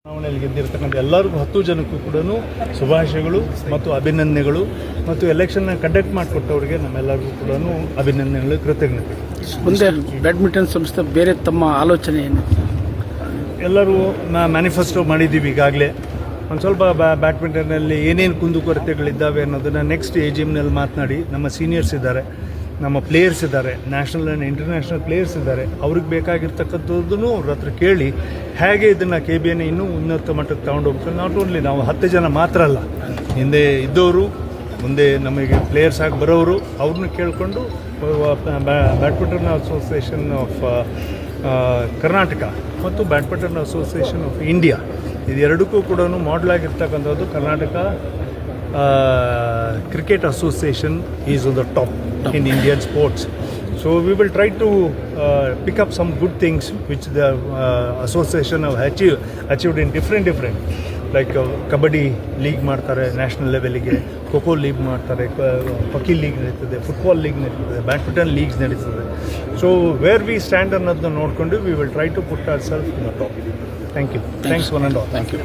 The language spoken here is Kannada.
ಚುನಾವಣೆಯಲ್ಲಿ ಗೆದ್ದಿರ್ತಕ್ಕಂಥ ಎಲ್ಲರಿಗೂ 10 ಜನಕ್ಕೂ ಕೂಡ ಶುಭಾಶಯಗಳು ಮತ್ತು ಅಭಿನಂದನೆಗಳು ಮತ್ತು ಎಲೆಕ್ಷನ್ನ ಕಂಡಕ್ಟ್ ಮಾಡಿಕೊಟ್ಟವರಿಗೆ ನಮ್ಮೆಲ್ಲರಿಗೂ ಕೂಡ ಅಭಿನಂದನೆಗಳು, ಕೃತಜ್ಞತೆ. ಮುಂದೆ ಬ್ಯಾಡ್ಮಿಂಟನ್ ಸಂಸ್ಥೆ ಬೇರೆ ತಮ್ಮ ಆಲೋಚನೆ ಏನು? ಎಲ್ಲರೂ ಮ್ಯಾನಿಫೆಸ್ಟೋ ಮಾಡಿದ್ದೀವಿ ಈಗಾಗಲೇ. ಒಂದು ಸ್ವಲ್ಪ ಬ್ಯಾಡ್ಮಿಂಟನ್ನಲ್ಲಿ ಏನೇನು ಕುಂದುಕೊರತೆಗಳಿದ್ದಾವೆ ಅನ್ನೋದನ್ನು ನೆಕ್ಸ್ಟ್ AGMನಲ್ಲಿ ಮಾತನಾಡಿ, ನಮ್ಮ ಸೀನಿಯರ್ಸ್ ಇದ್ದಾರೆ, ನಮ್ಮ ಪ್ಲೇಯರ್ಸ್ ಇದ್ದಾರೆ, ನ್ಯಾಷನಲ್ ಆ್ಯಂಡ್ ಇಂಟರ್ನ್ಯಾಷನಲ್ ಪ್ಲೇಯರ್ಸ್ ಇದ್ದಾರೆ, ಅವ್ರಿಗೆ ಬೇಕಾಗಿರ್ತಕ್ಕಂಥದ್ದನ್ನು ಅವ್ರ ಹತ್ರ ಕೇಳಿ ಹೇಗೆ ಇದನ್ನು KBN ಇನ್ನೂ ಉನ್ನತ ಮಟ್ಟಕ್ಕೆ ತಗೊಂಡೋಗ್ತಾರೆ. ನಾಟ್ ಓನ್ಲಿ ನಾವು 10 ಜನ ಮಾತ್ರ ಅಲ್ಲ, ಹಿಂದೆ ಇದ್ದವರು, ಮುಂದೆ ನಮಗೆ ಪ್ಲೇಯರ್ಸ್ ಆಗಿ ಬರೋರು, ಅವ್ರನ್ನ ಕೇಳಿಕೊಂಡು ಬ್ಯಾಡ್ಮಿಂಟನ್ ಅಸೋಸಿಯೇಷನ್ ಆಫ್ ಕರ್ನಾಟಕ ಮತ್ತು ಬ್ಯಾಡ್ಮಿಂಟನ್ ಅಸೋಸಿಯೇಷನ್ ಆಫ್ ಇಂಡಿಯಾ ಇದೆರಡಕ್ಕೂ ಕೂಡ ಮಾಡೆಲ್ ಆಗಿರ್ತಕ್ಕಂಥದ್ದು Karnataka Cricket Association is on the top in Indian sports. So we will try to pick up some good things which the association have achieved in different like kabaddi league ಮಾಡ್ತಾರೆ ನ್ಯಾಷನಲ್ ಲೆವೆಲ್ಗೆ, ಖೋಖೋ ಲೀಗ್ ಮಾಡ್ತಾರೆ, ಹಾಕಿ ಲೀಗ್ ನಡೀತದೆ, ಫುಟ್ಬಾಲ್ ಲೀಗ್ ನಡೀತದೆ, ಬ್ಯಾಡ್ಮಿಂಟನ್ ಲೀಗ್ಸ್ ನಡೀತದೆ. ಸೊ ವೇರ್ ವಿ ಸ್ಟ್ಯಾಂಡ್ ಅನ್ನೋದನ್ನ ನೋಡಿಕೊಂಡು we will try to put our self in the top. Thank you. Thanks one and all. Thank you.